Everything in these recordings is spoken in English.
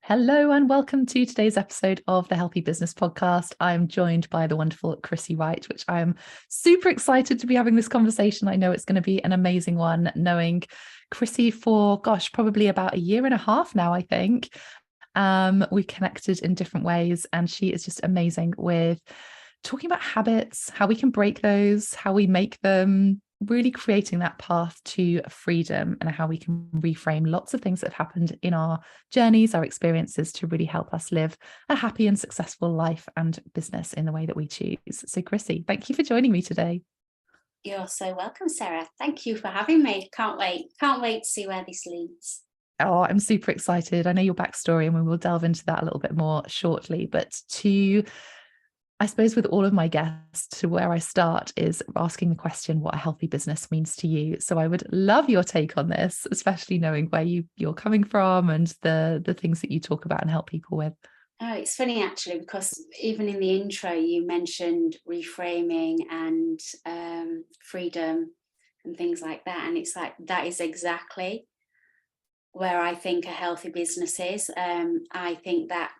Hello and welcome to today's episode of the Healthy Business Podcast. I'm joined by the wonderful Chrissie Wright, which I am super excited to be having this conversation. I know it's going to be an amazing one, knowing Chrissie for, probably about a year and a half now, I think. We connected in different ways, and she is just amazing with talking about habits, how we can break those, how we make them, really creating that path to freedom, and how we can reframe lots of things that have happened in our journeys, our experiences, to really help us live a happy and successful life and business in the way that we choose. So Chrissie, thank you for joining me today. You're so welcome, Sarah. Thank you for having me. Can't wait to see where this leads. Oh, I'm super excited. I know your backstory and we will delve into that a little bit more shortly, but I suppose with all of my guests, to where I start is asking the question, what a healthy business means to you. So I would love your take on this, especially knowing where you're coming from and the things that you talk about and help people with. Oh, it's funny actually, because even in the intro, you mentioned reframing and freedom and things like that. And it's like, that is exactly where I think a healthy business is. I think that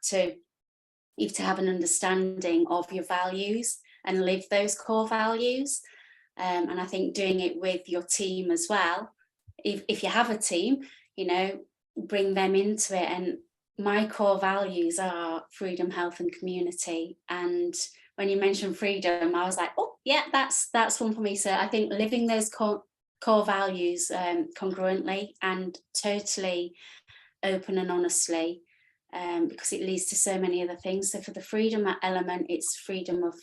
you have to have an understanding of your values and live those core values. And I think doing it with your team as well, if you have a team, bring them into it. And my core values are freedom, health and community. And when you mentioned freedom, I was like, oh yeah, that's one for me. So I think living those core values congruently and totally open and honestly, because it leads to so many other things. So for the freedom element, it's freedom of,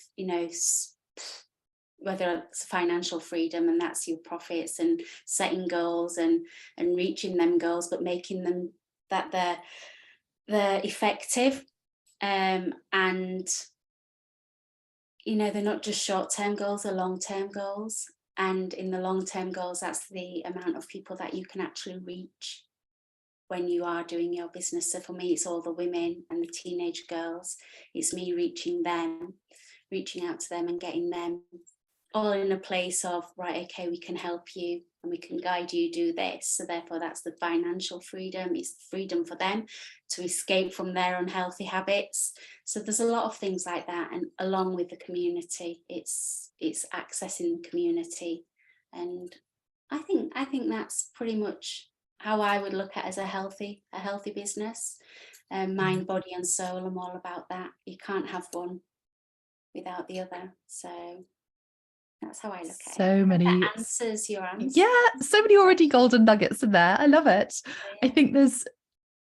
whether it's financial freedom, and that's your profits and setting goals and reaching them goals, but making them that they're effective, and they're not just short-term goals, they're long-term goals. And in the long-term goals, that's the amount of people that you can actually reach when you are doing your business. So for me, it's all the women and the teenage girls. It's me reaching out to them and getting them all in a place of, right, okay, we can help you and we can guide you do this. So therefore, that's the financial freedom. It's freedom for them to escape from their unhealthy habits. So there's a lot of things like that. And along with the community, it's accessing the community. And I think that's pretty much how I would look at as a healthy business. Mind, body and soul, I'm all about that. You can't have one without the other. So that's how I look at it. So many. That answers your answer. Yeah, so many already golden nuggets in there. I love it. Yeah. I think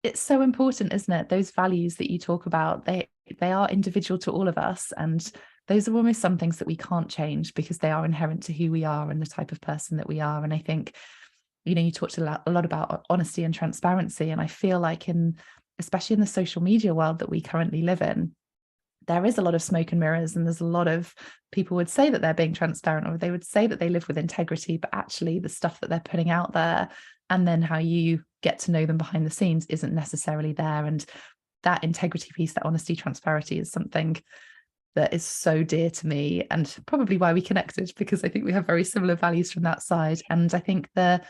it's so important, isn't it? Those values that you talk about, they are individual to all of us. And those are almost some things that we can't change because they are inherent to who we are and the type of person that we are. And I think, you talked a lot about honesty and transparency. And I feel like especially in the social media world that we currently live in, there is a lot of smoke and mirrors, and there's a lot of people would say that they're being transparent, or they would say that they live with integrity, but actually the stuff that they're putting out there and then how you get to know them behind the scenes isn't necessarily there. And that integrity piece, that honesty, transparency is something that is so dear to me, and probably why we connected, because I think we have very similar values from that side. And I think that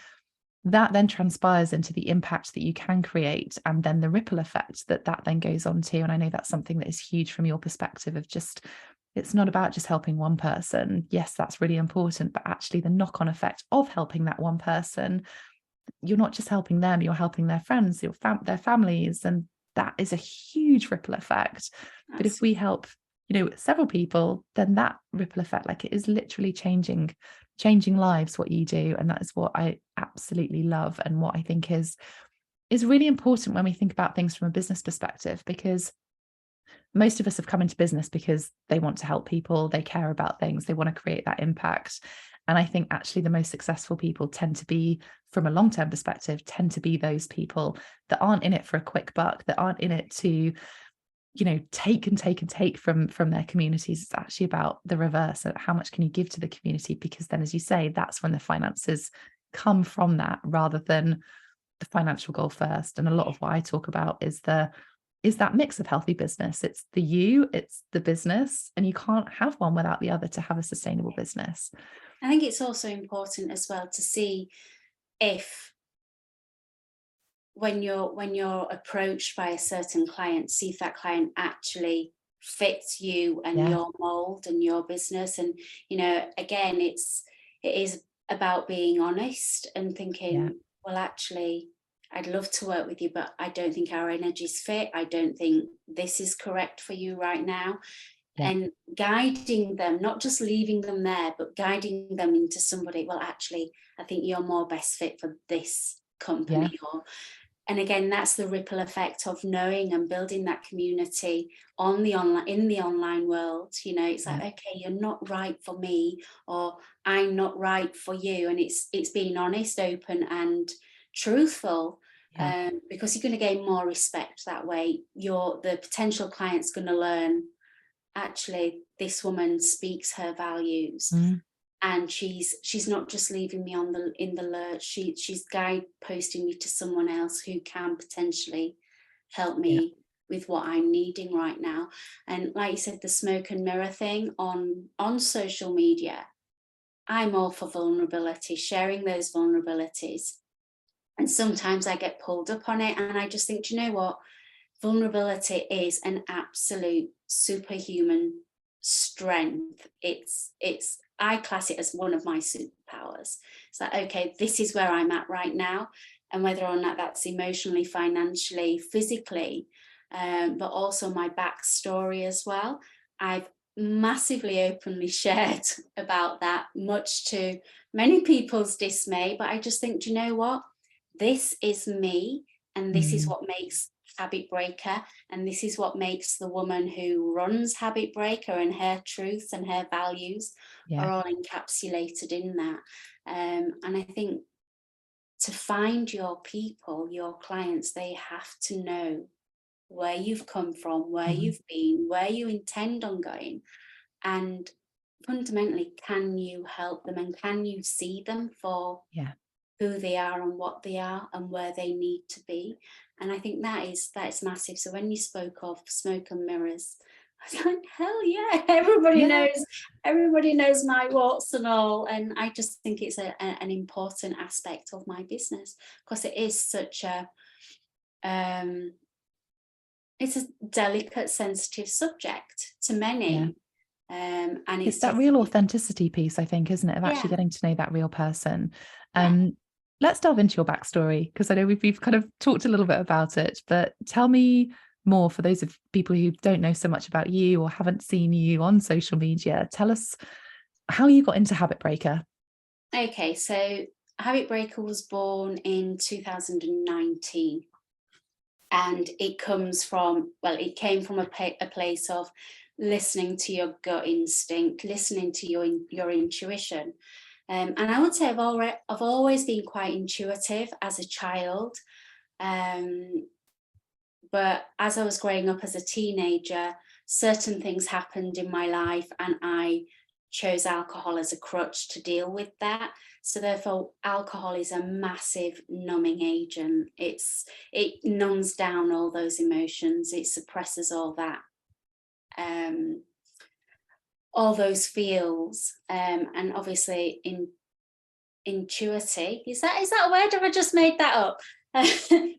then transpires into the impact that you can create, and then the ripple effect that then goes on to. And I know that's something that is huge from your perspective of just, it's not about just helping one person. Yes, that's really important, but actually the knock-on effect of helping that one person, you're not just helping them, you're helping their friends, their families, and that is a huge ripple effect. But if we help, several people, then that ripple effect, like, it is literally changing lives, what you do. And that is what I absolutely love, and what I think is really important when we think about things from a business perspective, because most of us have come into business because they want to help people, they care about things, they want to create that impact. And I think actually the most successful people tend to be, from a long-term perspective, tend to be those people that aren't in it for a quick buck, that aren't in it to take from their communities. It's actually about the reverse. How much can you give to the community? Because then, as you say, that's when the finances come from that, rather than the financial goal first. And a lot of what I talk about is that mix of healthy business. It's it's the business, and you can't have one without the other to have a sustainable business. I think it's also important as well to see if when you're approached by a certain client, see if that client actually fits you and Yeah. your mold and your business. And again, it is about being honest and Yeah. thinking, well, actually, I'd love to work with you, but I don't think our energies fit. I don't think this is correct for you right now. Yeah. And guiding them, not just leaving them there, but guiding them into somebody, well, actually, I think you're more best fit for this Yeah. company. And again, that's the ripple effect of knowing and building that community on the online, in the online world. It's Yeah. like, okay, you're not right for me, or I'm not right for you. And it's being honest, open, and truthful. Yeah. Because you're going to gain more respect that way. The potential client's going to learn, actually, this woman speaks her values, Mm. and she's not just leaving me in the lurch. She's guideposting me to someone else who can potentially help Yeah. me with what I'm needing right now. And like you said, the smoke and mirror thing on social media, I'm all for vulnerability, sharing those vulnerabilities. And sometimes I get pulled up on it, and I just think, do you know what? Vulnerability is an absolute superhuman strength. I class it as one of my superpowers. It's like, okay, this is where I'm at right now, and whether or not that's emotionally, financially, physically, but also my backstory as well. I've massively openly shared about that, much to many people's dismay. But I just think, do you know what? This is me, and this is Mm. what makes Habit Breaker, and this is what makes the woman who runs Habit Breaker, and her truths and her values Yeah. are all encapsulated in that. And I think to find your people, your clients, they have to know where you've come from, where Mhm. you've been, where you intend on going, and fundamentally, can you help them, and can you see them for Yeah. who they are and what they are and where they need to be. And I think that is massive. So when you spoke of smoke and mirrors, I was like, hell yeah, Yeah. everybody knows my warts and all. And I just think it's an important aspect of my business, because it is such um it's a delicate, sensitive subject to Yeah. many. And It's it's that just, real authenticity piece, I think, isn't it? Of actually yeah, getting to know that real person. yeah. Let's delve into your backstory, because I know we've kind of talked a little bit about it, but tell me more, for those of people who don't know so much about you or haven't seen you on social media. Tell us how you got into Habit Breaker. Okay, so Habit Breaker was born in 2019, and it came from a place of listening to your gut instinct, listening to your intuition. And I would say I've always been quite intuitive as a child. Um, but as I was growing up as a teenager, certain things happened in my life, and I chose alcohol as a crutch to deal with that. So therefore, alcohol is a massive numbing agent. It numbs down all those emotions. It suppresses um, all those feels, and obviously intuitive, is that a word, or have I just made that up?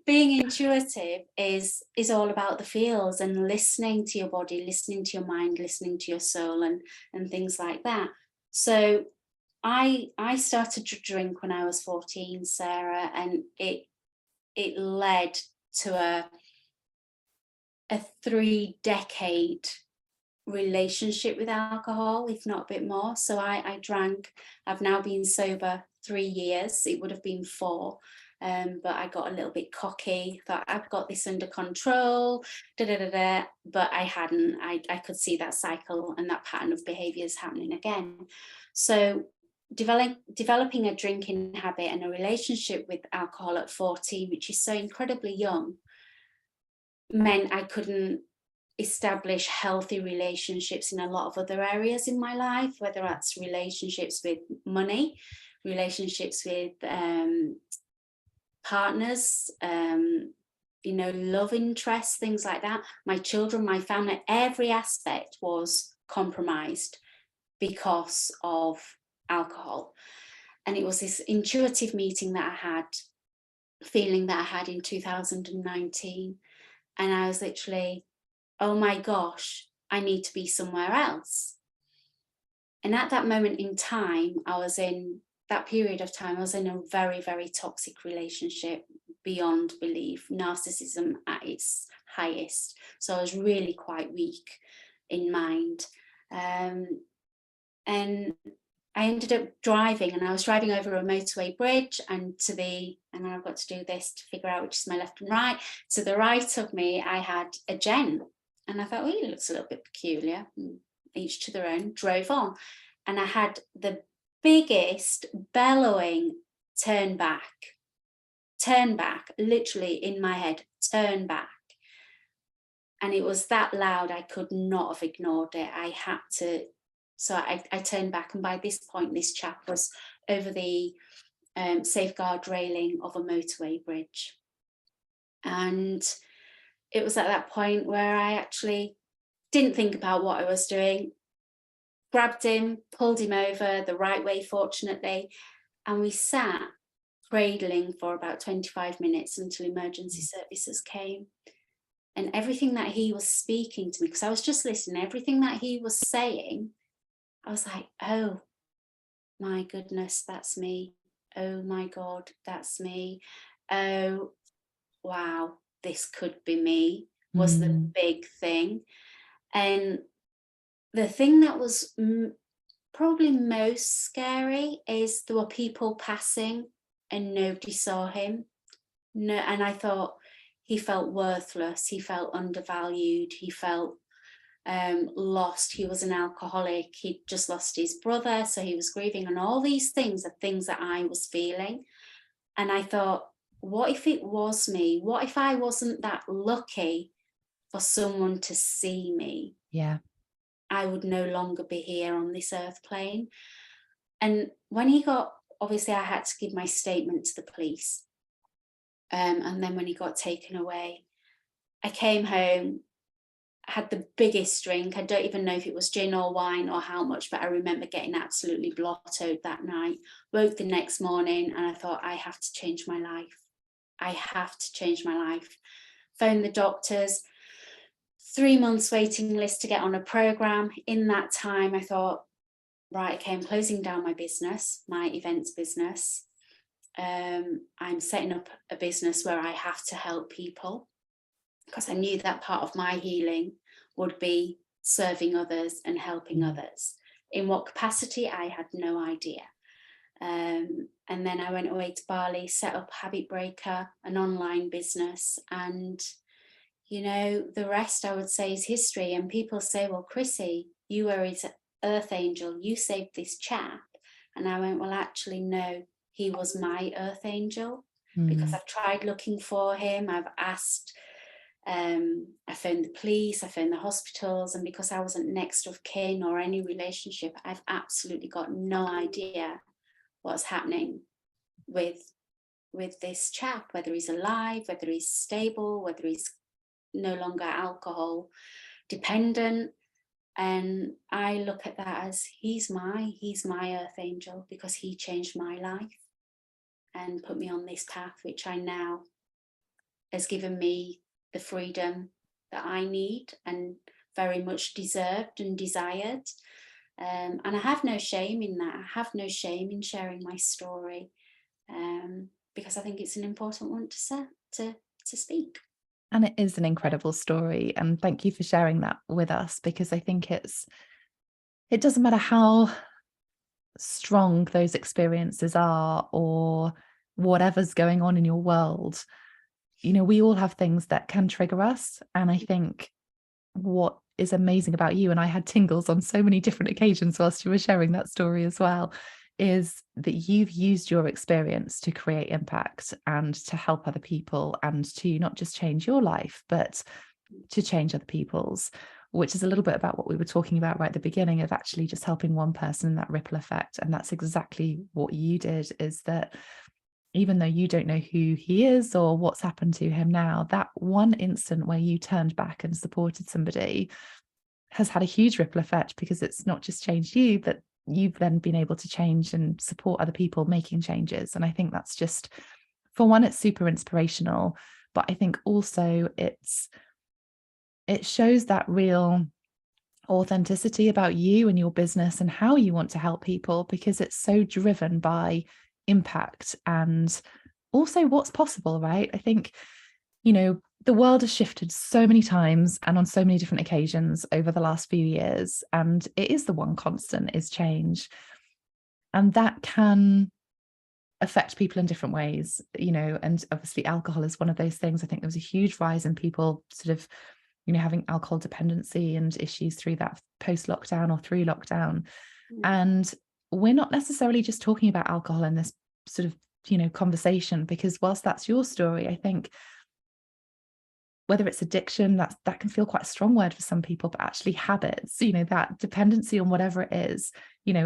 Being intuitive is all about the feels, and listening to your body, listening to your mind, listening to your soul, and things like that. So I started to drink when I was 14, Sarah, and it led to a 3-decade relationship with alcohol, if not a bit more. So I drank. I've now been sober 3 years. It would have been 4. But I got a little bit cocky, thought I've got this under control, but I hadn't. I could see that cycle and that pattern of behaviours happening again. So developing a drinking habit and a relationship with alcohol at 14, which is so incredibly young, meant I couldn't establish healthy relationships in a lot of other areas in my life, whether that's relationships with money, relationships with partners, love interests, things like that. My children, my family, every aspect was compromised because of alcohol. And it was this intuitive meeting that I had feeling that I had in 2019. And I was literally, oh my gosh, I need to be somewhere else. And at that moment in time, that period of time, I was in a very, very toxic relationship beyond belief, narcissism at its highest. So I was really quite weak in mind. Um, and I ended up driving, and I was driving over a motorway bridge, and and I've got to do this to figure out which is my left and right. To the right of me, I had a gent, and I thought, well, he looks a little bit peculiar. Each to their own, drove on. And I had the biggest bellowing turn back, literally in my head, turn back. And it was that loud, I could not have ignored it. I had to. So I turned back, and by this point, this chap was over the safeguard railing of a motorway bridge. And it was at that point where I actually didn't think about what I was doing, grabbed him, pulled him over the right way, fortunately, and we sat cradling for about 25 minutes until emergency services came. And everything that he was speaking to me, because I was just listening, everything that he was saying, I was like, oh my goodness, that's me. Oh my God, that's me. Oh, wow, this could be me, was the big thing. And the thing that was probably most scary is there were people passing and nobody saw him. No, and I thought he felt worthless, he felt undervalued, he felt lost. He was an alcoholic, he'd just lost his brother, so he was grieving, and all these things are things that I was feeling. And I thought, what if it was me? What if I wasn't that lucky for someone to see me? Yeah. I would no longer be here on this earth plane. And when he got, obviously I had to give my statement to the police. And then when he got taken away, I came home, had the biggest drink. I don't even know if it was gin or wine or how much, but I remember getting absolutely blottoed that night. Woke the next morning and I thought, I have to change my life. I have to change my life. Phoned the doctors, 3 months waiting list to get on a program. In that time, I thought, right, okay, I'm closing down my business, my events business. I'm setting up a business where I have to help people, because I knew that part of my healing would be serving others and helping others. In what capacity, I had no idea. And then I went away to Bali, set up Habit Breaker, an online business. And, you know, the rest I would say is history. And people say, well, Chrissie, you were his earth angel. You saved this chap. And I went, well, actually, no, he was my earth angel, because I've tried looking for him. I've asked, I phoned the police, I phoned the hospitals, and because I wasn't next of kin or any relationship, I've absolutely got no idea what's happening with this chap, whether he's alive, whether he's stable, whether he's no longer alcohol dependent. And I look at that as he's my earth angel, because he changed my life and put me on this path, which I now has given me the freedom that I need and very much deserved and desired. And I have no shame in that. I have no shame in sharing my story, because I think it's an important one to speak. And it is an incredible story. And thank you for sharing that with us, because I think it doesn't matter how strong those experiences are or whatever's going on in your world, you know, we all have things that can trigger us. And I think what is amazing about you, and I had tingles on so many different occasions whilst you were sharing that story as well, is that you've used your experience to create impact and to help other people, and to not just change your life, but to change other people's, which is a little bit about what we were talking about right at the beginning, of actually just helping one person, that ripple effect. And that's exactly what you did, is that even though you don't know who he is or what's happened to him now, that one instant where you turned back and supported somebody has had a huge ripple effect, because it's not just changed you, but you've then been able to change and support other people making changes. And I think that's just for one, it's super inspirational, but I think also it shows that real authenticity about you and your business and how you want to help people, because it's so driven by impact and also what's possible, right? I think, the world has shifted so many times and on so many different occasions over the last few years, and it is the one constant is change. And that can affect people in different ways, and obviously alcohol is one of those things. I think there was a huge rise in people sort of, having alcohol dependency and issues through that post-lockdown or through lockdown. And we're not necessarily just talking about alcohol in this sort of, conversation, because whilst that's your story, I think whether it's addiction, that can feel quite a strong word for some people, but actually habits, that dependency on whatever it is,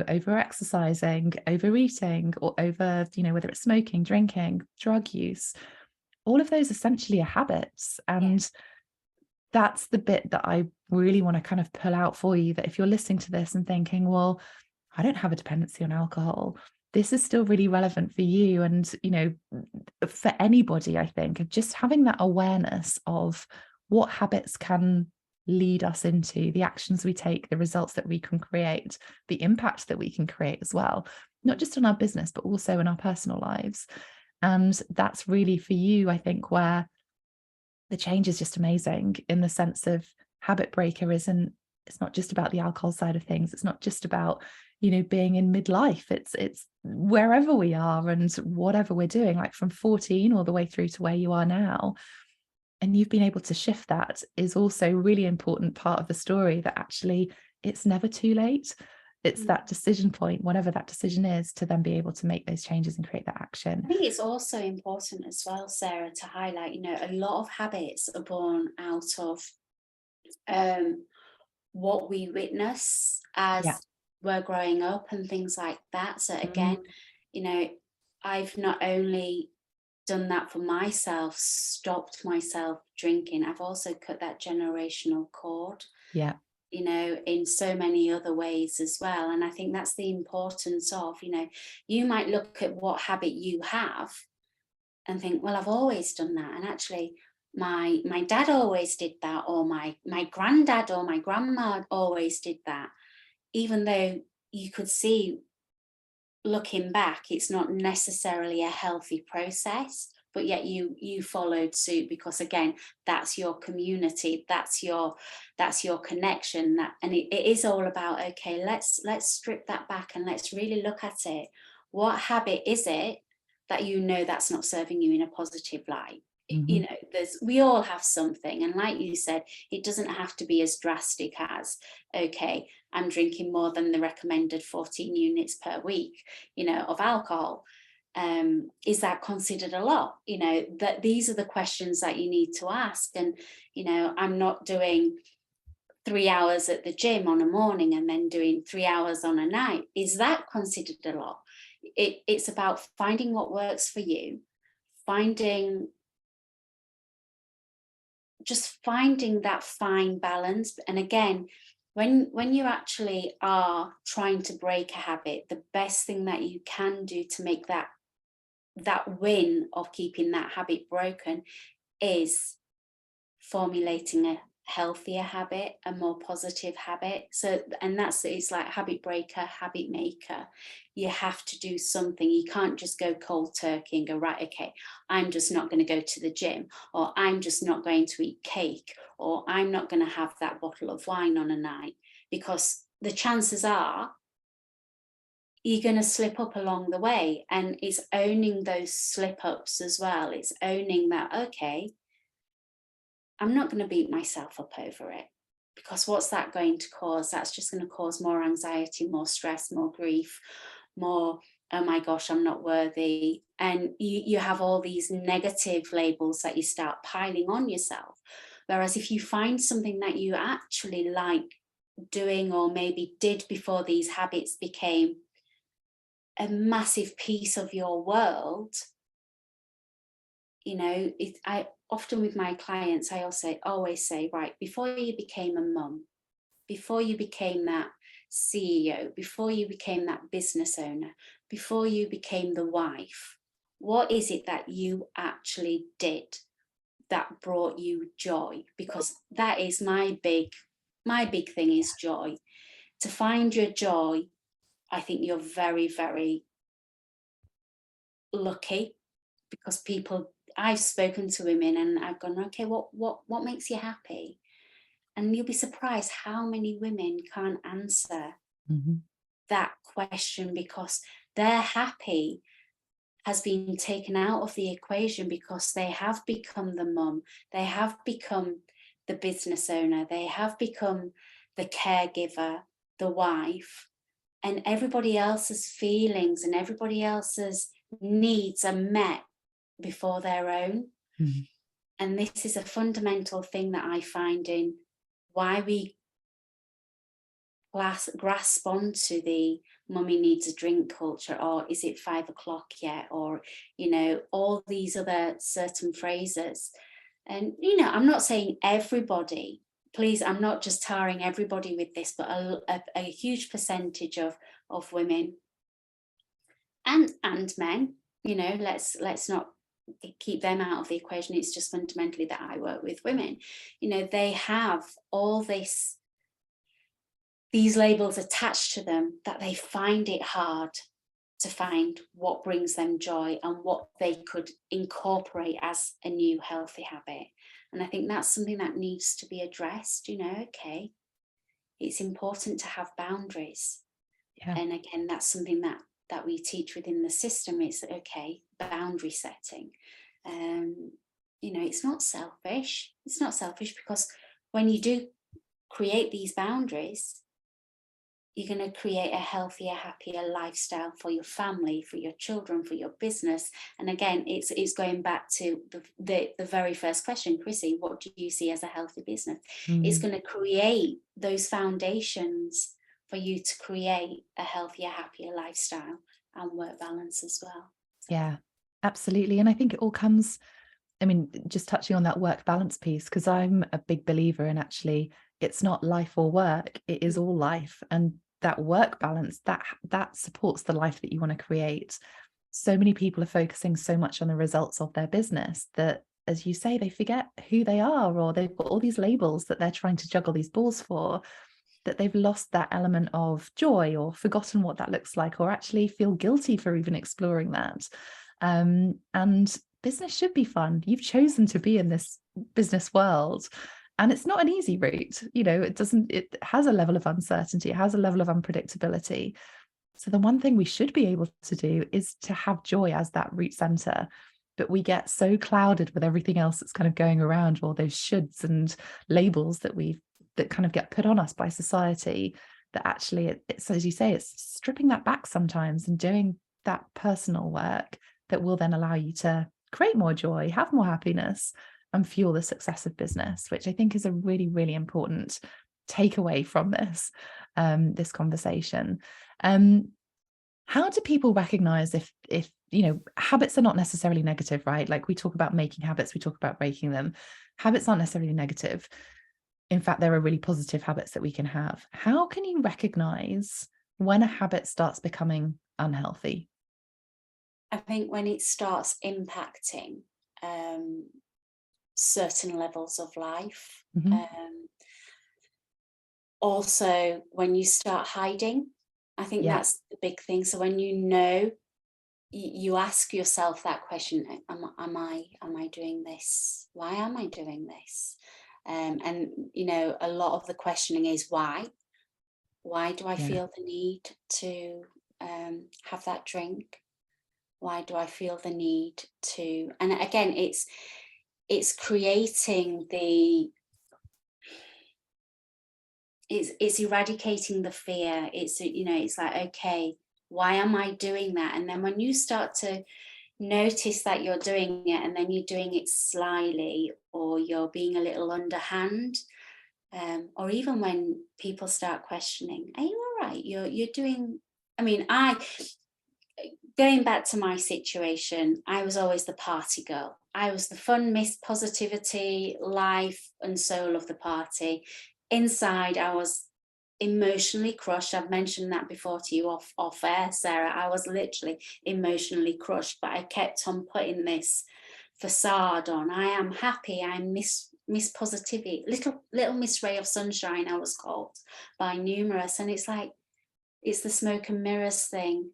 over exercising, overeating, or over, whether it's smoking, drinking, drug use, all of those essentially are habits. And that's the bit that I really want to kind of pull out for you, that if you're listening to this and thinking, well, I don't have a dependency on alcohol, this is still really relevant for you. And, for anybody, I think, of just having that awareness of what habits can lead us into, the actions we take, the results that we can create, the impact that we can create as well, not just on our business, but also in our personal lives. And that's really for you, I think, where the change is just amazing, in the sense of habit breaker it's not just about the alcohol side of things. It's not just about, being in midlife. It's wherever we are and whatever we're doing, like from 14 all the way through to where you are now. And you've been able to shift that is also a really important part of the story, that actually it's never too late. It's that decision point, whatever that decision is, to then be able to make those changes and create that action. I think it's also important as well, Sarah, to highlight, a lot of habits are born out of what we witness as we're growing up and things like that. So again, I've not only done that for myself, stopped myself drinking, I've also cut that generational cord. In so many other ways as well. And I think that's the importance of, you might look at what habit you have and think, well, I've always done that. And actually, my dad always did that, or my granddad or my grandma always did that. Even though you could see, looking back, it's not necessarily a healthy process, but yet you followed suit, because again, that's your community, that's your connection, and it is all about, okay, let's strip that back and let's really look at it. What habit is it that that's not serving you in a positive light? We all have something, and like you said, it doesn't have to be as drastic as, okay, I'm drinking more than the recommended 14 units per week, of alcohol. Is that considered a lot? That these are the questions that you need to ask. And I'm not doing 3 hours at the gym on a morning and then doing 3 hours on a night. Is that considered a lot? It's about finding what works for you, finding that fine balance. And again, when you actually are trying to break a habit, the best thing that you can do to make that win of keeping that habit broken is formulating a healthier habit, a more positive habit. So, and it's like habit breaker, habit maker. You have to do something. You can't just go cold turkey and go, right, okay, I'm just not going to go to the gym, or I'm just not going to eat cake, or I'm not going to have that bottle of wine on a night, because the chances are you're going to slip up along the way. And it's owning those slip ups as well. It's owning that, okay, I'm not going to beat myself up over it, because what's that going to cause? That's just going to cause more anxiety, more stress, more grief, more, oh my gosh, I'm not worthy. And you have all these negative labels that you start piling on yourself. Whereas if you find something that you actually like doing, or maybe did before these habits became a massive piece of your world, I often with my clients, I always say, right, before you became a mum, before you became that CEO, before you became that business owner, before you became the wife, what is it that you actually did that brought you joy? Because that is my big thing, is joy. To find your joy, I think you're very, very lucky, because I've spoken to women and I've gone, okay, what makes you happy? And you'll be surprised how many women can't answer Mhm. that question, because their happy has been taken out of the equation, because they have become the mum, they have become the business owner, they have become the caregiver, the wife, and everybody else's feelings and everybody else's needs are met before their own. Mhm. And this is a fundamental thing that I find in why we grasp onto the mummy needs a drink culture, or is it 5 o'clock yet, or all these other certain phrases. And I'm not saying everybody, please, I'm not just tarring everybody with this, but a huge percentage of women and men, let's not keep them out of the equation. It's just fundamentally that I work with women. They have all these labels attached to them, that they find it hard to find what brings them joy and what they could incorporate as a new healthy habit. And I think that's something that needs to be addressed. Okay, it's important to have boundaries. Yeah. And again, that's something that we teach within the system. It's okay, boundary setting. It's not selfish. It's not selfish, because when you do create these boundaries, you're going to create a healthier, happier lifestyle for your family, for your children, for your business. And again, it's going back to the very first question, Chrissie, what do you see as a healthy business? It's going to create those foundations for you to create a healthier, happier lifestyle and work balance as well. Yeah, absolutely. And I think it all comes, I mean, just touching on that work balance piece, because I'm a big believer in, actually, it's not life or work, it is all life. And that work balance, that supports the life that you want to create. So many people are focusing so much on the results of their business that, as you say, they forget who they are, or they've got all these labels that they're trying to juggle these balls for, that they've lost that element of joy, or forgotten what that looks like, or actually feel guilty for even exploring that. And business should be fun. You've chosen to be in this business world, and it's not an easy route. It has a level of uncertainty, it has a level of unpredictability. So the one thing we should be able to do is to have joy as that root center. But we get so clouded with everything else that's kind of going around, all those shoulds and labels that kind of get put on us by society, that actually it's, as you say, it's stripping that back sometimes and doing that personal work that will then allow you to create more joy, have more happiness, and fuel the success of business, which I think is a really, really important takeaway from this conversation. How do people recognize if habits are not necessarily negative, right? Like, we talk about making habits, we talk about breaking them. Habits aren't necessarily negative. In fact, there are really positive habits that we can have. How can you recognize when a habit starts becoming unhealthy? I think when it starts impacting certain levels of life. Mhm. Also, when you start hiding, I think Yeah, that's the big thing. So when you ask yourself that question: am I doing this? Why am I doing this? And a lot of the questioning is why. Why do I yeah, feel the need to have that drink? Why do I feel the need to? And again, it's creating it's eradicating the fear. It's like, okay, why am I doing that? And then when you start to notice that you're doing it, and then you're doing it slyly, or you're being a little underhand, or even when people start questioning, are you all right? You're doing, I mean, going back to my situation, I was always the party girl. I was the fun, miss, positivity, life and soul of the party. Inside, I was emotionally crushed. I've mentioned that before to you off air, Sarah. I was literally emotionally crushed, but I kept on putting this facade on. I am happy. I'm Miss Positivity, little Miss Ray of Sunshine, I was called by numerous. And it's like, it's the smoke and mirrors thing.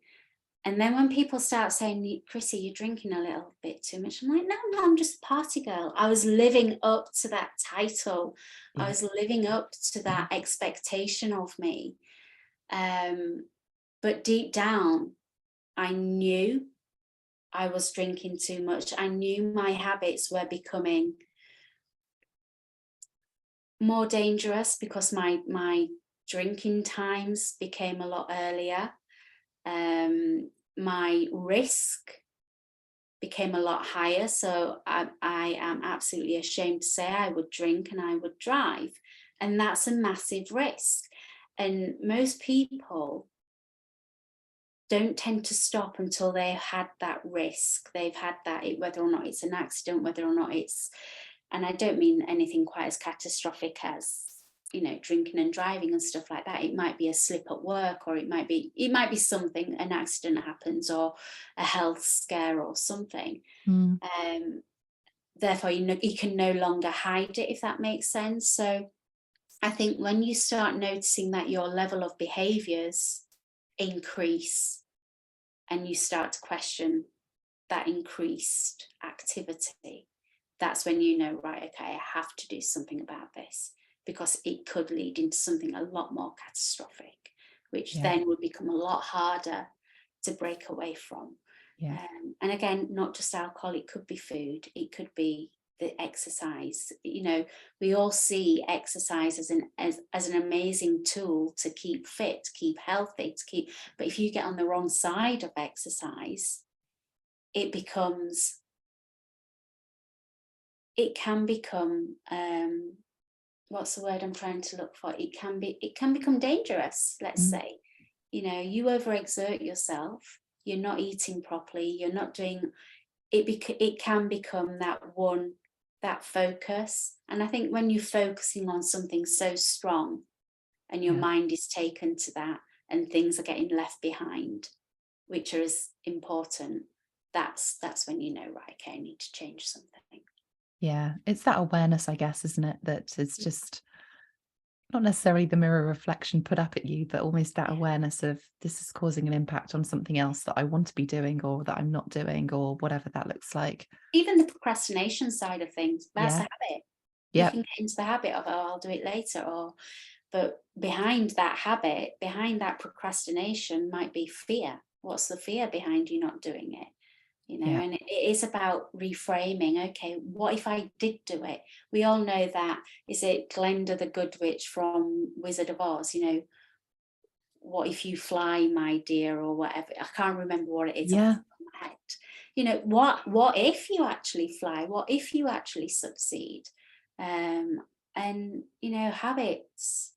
And then when people start saying, Chrissie, you're drinking a little bit too much, I'm like, no, I'm just a party girl. I was living up to that title. Yeah. I was living up to that expectation of me. But deep down, I knew I was drinking too much. I knew my habits were becoming more dangerous because my drinking times became a lot earlier. My risk became a lot higher. So I am absolutely ashamed to say I would drink and I would drive. And that's a massive risk. And most people don't tend to stop until they've had that risk. They've had that, whether or not it's an accident, whether or not it's, and I don't mean anything quite as catastrophic as, you know, drinking and driving and stuff like that. It might be a slip at work, or it might be something, an accident happens, or a health scare or something. Therefore, you can no longer hide it, if that makes sense. So I think when you start noticing that your level of behaviors increase and you start to question that increased activity, that's when you know, right, okay, I have to do something about this, because it could lead into something a lot more catastrophic, which then would become a lot harder to break away from. And again, not just alcohol, it could be food, it could be the exercise. You know, we all see exercise as an amazing tool to keep fit, to keep healthy, but if you get on the wrong side of exercise, it can become what's the word I'm trying to look for? It can become dangerous, let's say. You know, you overexert yourself, you're not eating properly, you're not doing it can become that focus. And I think when you're focusing on something so strong and your mind is taken to that, and things are getting left behind, which are as important, that's when you know, right, okay, I need to change something. Yeah, it's that awareness, I guess, isn't it? That it's just not necessarily the mirror reflection put up at you, but almost that awareness of, this is causing an impact on something else that I want to be doing, or that I'm not doing, or whatever that looks like. Even the procrastination side of things, that's a habit. You can get into the habit of, oh, I'll do it later, but behind that habit, behind that procrastination might be fear. What's the fear behind you not doing it? You know, and it is about reframing. Okay, what if I did do it? We all know that. Is it Glenda the Good Witch from Wizard of Oz? You know, what if you fly, my dear, or whatever. I can't remember what it is off the top of my head. You know, what if you actually fly? What if you actually succeed? And you know, habits.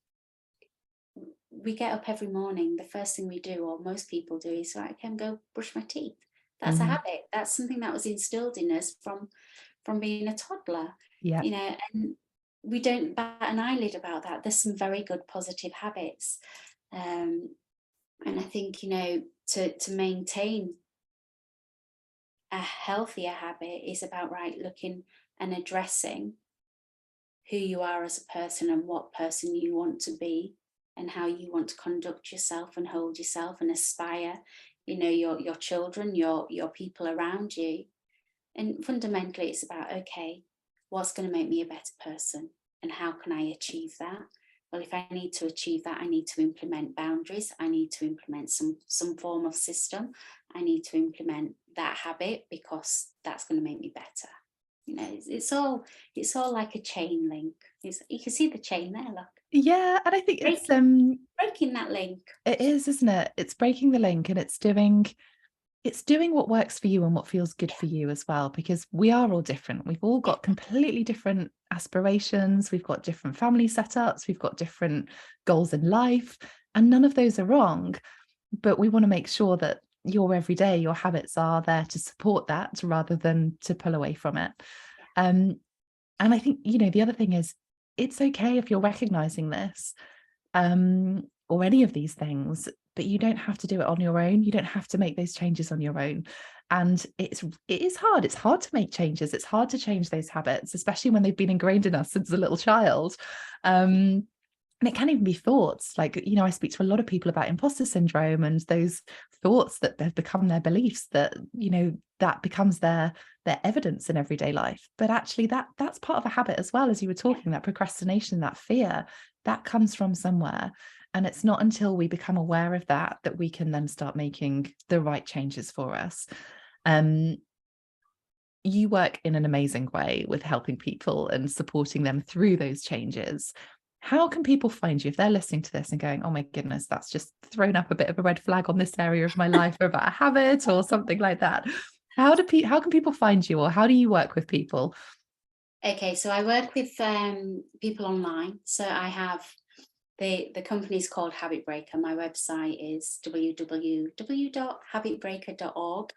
We get up every morning. The first thing we do, or most people do, is right, okay, go brush my teeth. That's a habit. That's something that was instilled in us from being a toddler. You know, and we don't bat an eyelid about that. There's some very good positive habits. And I think, you know, to maintain a healthier habit is about, right, looking and addressing who you are as a person and what person you want to be, and how you want to conduct yourself and hold yourself and aspire, you know, your children, your people around you. And fundamentally, it's about, okay, what's going to make me a better person, and how can I achieve that? Well, if I need to achieve that, I need to implement boundaries. I need to implement some form of system. I need to implement that habit, because that's going to make me better. You know, it's all like a chain link. You can see the chain there, look. Yeah, and I think it's breaking that link. It is, isn't it? It's breaking the link, and it's doing what works for you and what feels good for you as well, because we are all different. We've all got completely different aspirations. We've got different family setups. We've got different goals in life, and none of those are wrong. But we want to make sure that your everyday, your habits are there to support that rather than to pull away from it. And I think, you know, the other thing is, it's okay if you're recognizing this. or any of these things, but you don't have to do it on your own. You don't have to make those changes on your own. And it is hard. It's hard to make changes. It's hard to change those habits, especially when they've been ingrained in us since a little child. And it can even be thoughts. Like, you know, I speak to a lot of people about imposter syndrome and those thoughts that have become their beliefs, that, you know, that becomes their evidence in everyday life. But actually that's part of a habit as well, as you were talking, that procrastination, that fear, that comes from somewhere. And it's not until we become aware of that that we can then start making the right changes for us. You work in an amazing way with helping people and supporting them through those changes. How can people find you if they're listening to this and going, oh my goodness, that's just thrown up a bit of a red flag on this area of my life, or about a habit or something like that? How can people find you, or how do you work with people? Okay, so I work with people online. So I have the company's called Habit Breaker. My website is www.habitbreaker.org.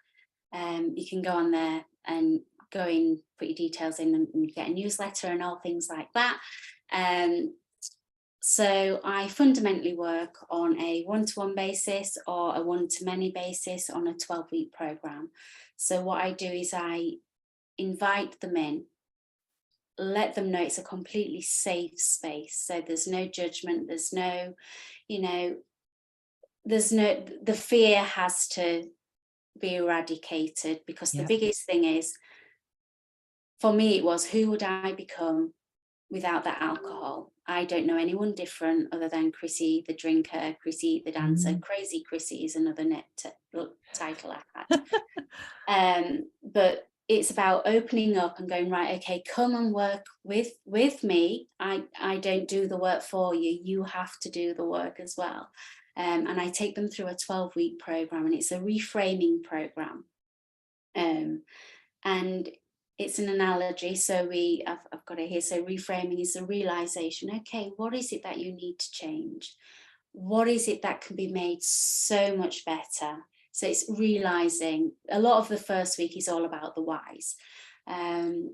You can go on there and go in, put your details in, and get a newsletter and all things like that. So I fundamentally work on a one-to-one basis or a one-to-many basis on a 12-week program. So what I do is I invite them in, let them know it's a completely safe space. So there's no judgment, there's no, the fear has to be eradicated, because the biggest thing is, for me, it was, who would I become without that alcohol? I don't know anyone different other than Chrissie the drinker, Chrissie the dancer. Crazy Chrissie is another title I had. But it's about opening up and going, right, okay, come and work with me. I don't do the work for you. You have to do the work as well. And I take them through a 12-week program, and it's a reframing program. And it's an analogy. So I've got it here. So reframing is the realization. Okay, what is it that you need to change? What is it that can be made so much better? So it's realizing. A lot of the first week is all about the whys. And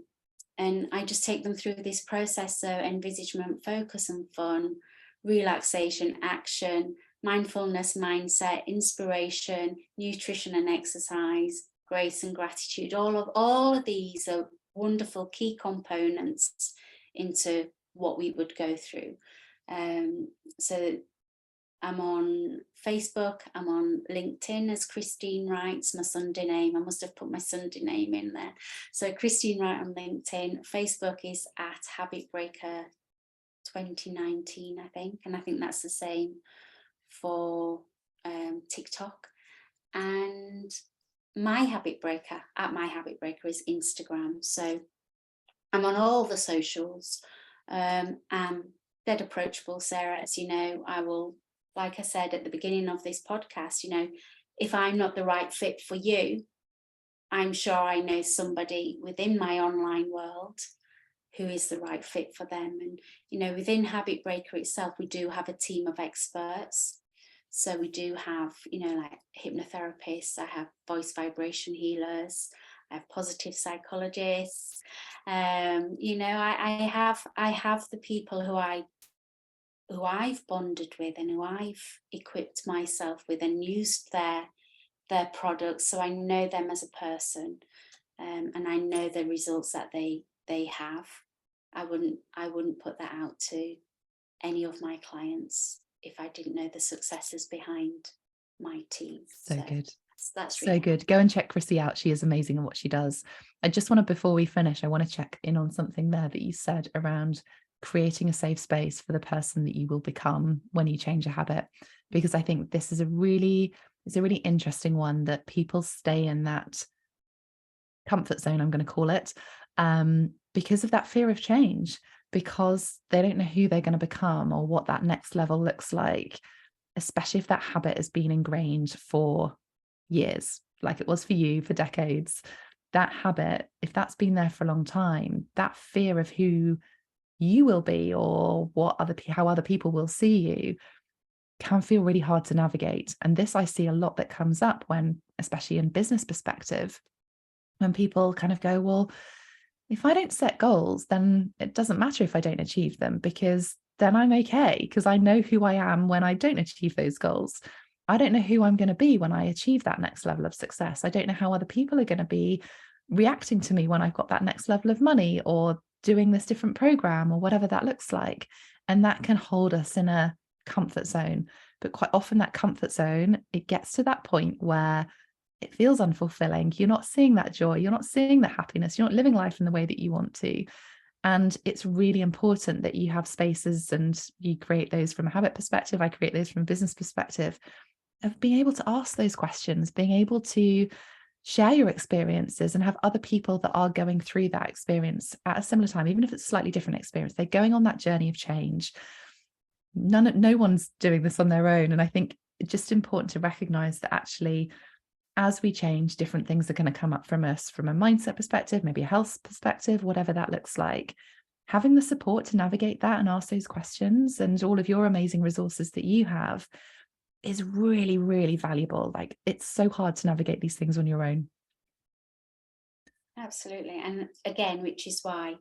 I just take them through this process. So envisagement, focus and fun, relaxation, action, mindfulness, mindset, inspiration, nutrition and exercise, grace and gratitude. All of these are wonderful key components into what we would go through. So I'm on Facebook, I'm on LinkedIn as Christine Wright's my Sunday name. I must have put my Sunday name in there. So Christine Wright on LinkedIn. Facebook is at Habit Breaker 2019, I think. And I think that's the same for TikTok. And my Habit Breaker, at My Habit Breaker, is Instagram. So I'm on all the socials. I'm dead approachable, Sarah. As you know, I will, like I said at the beginning of this podcast, if I'm not the right fit for you, I'm sure I know somebody within my online world who is the right fit for them. And, within Habit Breaker itself, we do have a team of experts. So we do have, like hypnotherapists, I have voice vibration healers, I have positive psychologists. I have the people who I've bonded with and who I've equipped myself with and used their products. So I know them as a person, and I know the results that they have. I wouldn't put that out to any of my clients if I didn't know the successes behind my team. So good. That's really so good. Go and check Chrissie out. She is amazing at what she does. I just want to, before we finish, I want to check in on something there that you said around creating a safe space for the person that you will become when you change a habit, because I think this is a really interesting one, that people stay in that comfort zone, I'm going to call it, because of that fear of change, because they don't know who they're going to become or what that next level looks like, especially if that habit has been ingrained for years, like it was for you, for decades. That habit, if that's been there for a long time, that fear of who you will be or how other people will see you can feel really hard to navigate. And this, I see a lot that comes up when, especially in business perspective, when people kind of go, well, if I don't set goals, then it doesn't matter if I don't achieve them, because then I'm okay, because I know who I am when I don't achieve those goals. I don't know who I'm going to be when I achieve that next level of success. I don't know how other people are going to be reacting to me when I've got that next level of money or doing this different program or whatever that looks like. And that can hold us in a comfort zone. But quite often that comfort zone, it gets to that point where it feels unfulfilling. You're not seeing that joy. You're not seeing the happiness. You're not living life in the way that you want to. And it's really important that you have spaces, and you create those from a habit perspective. I create those from a business perspective, of being able to ask those questions, being able to share your experiences and have other people that are going through that experience at a similar time, even if it's a slightly different experience. They're going on that journey of change. No one's doing this on their own. And I think it's just important to recognize that actually, as we change, different things are going to come up from us from a mindset perspective, maybe a health perspective, whatever that looks like. Having the support to navigate that and ask those questions, and all of your amazing resources that you have, is really, really valuable. Like, it's so hard to navigate these things on your own. Absolutely. And again, which is why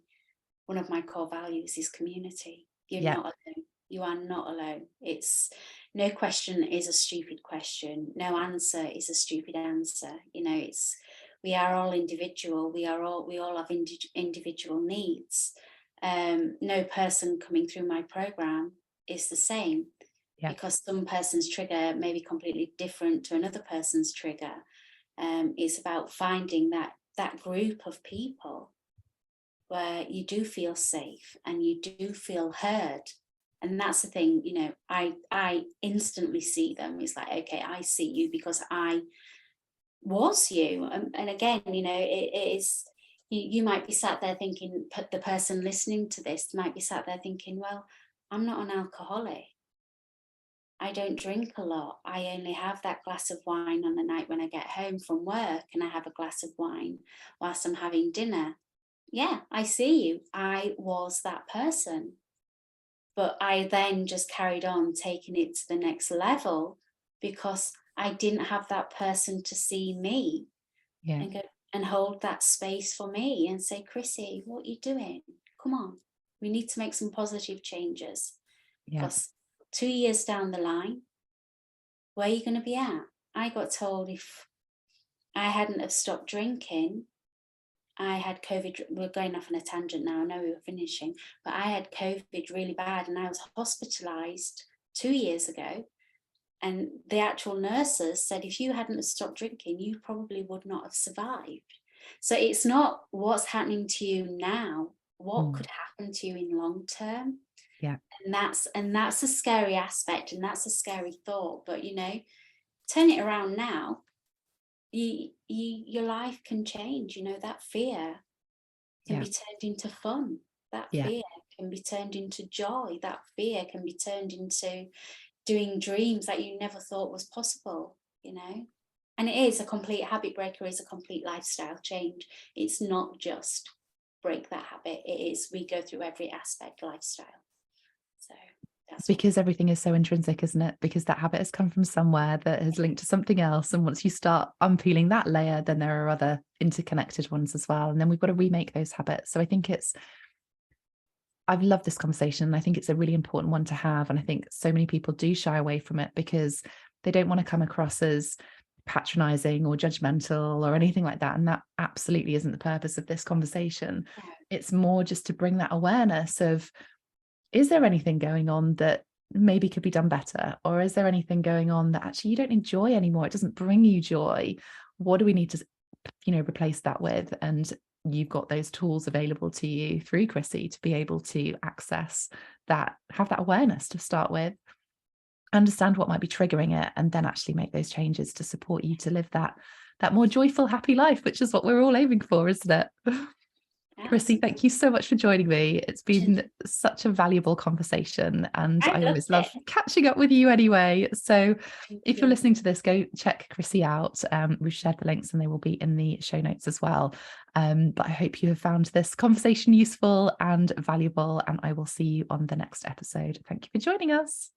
one of my core values is community. You're Yeah. not alone. You are not alone. It's no question is a stupid question. No answer is a stupid answer. You know, it's, we are all individual. We all have individual needs. No person coming through my program is the same, Yeah. because some person's trigger may be completely different to another person's trigger. It's about finding that group of people where you do feel safe and you do feel heard. And that's the thing, you know, I instantly see them. It's like, okay, I see you because I was you. And again, you know, it is, you might be sat there thinking, the person listening to this might be sat there thinking, well, I'm not an alcoholic. I don't drink a lot. I only have that glass of wine on the night when I get home from work, and I have a glass of wine whilst I'm having dinner. Yeah, I see you. I was that person. But I then just carried on taking it to the next level because I didn't have that person to see me Yeah. and go and hold that space for me and say, Chrissie, what are you doing? Come on, we need to make some positive changes. Yeah. Because 2 years down the line, where are you going to be at? I got told if I hadn't have stopped drinking, I had COVID. We're going off on a tangent now. I know we were finishing, but I had COVID really bad, and I was hospitalized 2 years ago. And the actual nurses said, if you hadn't have stopped drinking, you probably would not have survived. So it's not what's happening to you now, what could happen to you in long term. Yeah. And that's a scary aspect, and that's a scary thought. But you know, turn it around now. Your life can change. You know, that fear can be turned into fun. That fear can be turned into joy. That fear can be turned into doing dreams that you never thought was possible, you know. And it is a complete habit breaker, is a complete lifestyle change. It's not just break that habit. It is, we go through every aspect lifestyle. So that's Because everything is so intrinsic, isn't it? Because that habit has come from somewhere that has linked to something else. And once you start unpeeling that layer, then there are other interconnected ones as well. And then we've got to remake those habits. So I think I've loved this conversation. And I think it's a really important one to have. And I think so many people do shy away from it because they don't want to come across as patronizing or judgmental or anything like that. And that absolutely isn't the purpose of this conversation. It's more just to bring that awareness of, is there anything going on that maybe could be done better? Or is there anything going on that actually you don't enjoy anymore? It doesn't bring you joy. What do we need to, replace that with? And you've got those tools available to you through Chrissie to be able to access that, have that awareness to start with, understand what might be triggering it, and then actually make those changes to support you to live that more joyful, happy life, which is what we're all aiming for, isn't it? Chrissie, thank you so much for joining me. It's been such a valuable conversation, and I always love catching up with you anyway. So if you're listening to this, go check Chrissie out. We've shared the links and they will be in the show notes as well. But I hope you have found this conversation useful and valuable, and I will see you on the next episode. Thank you for joining us.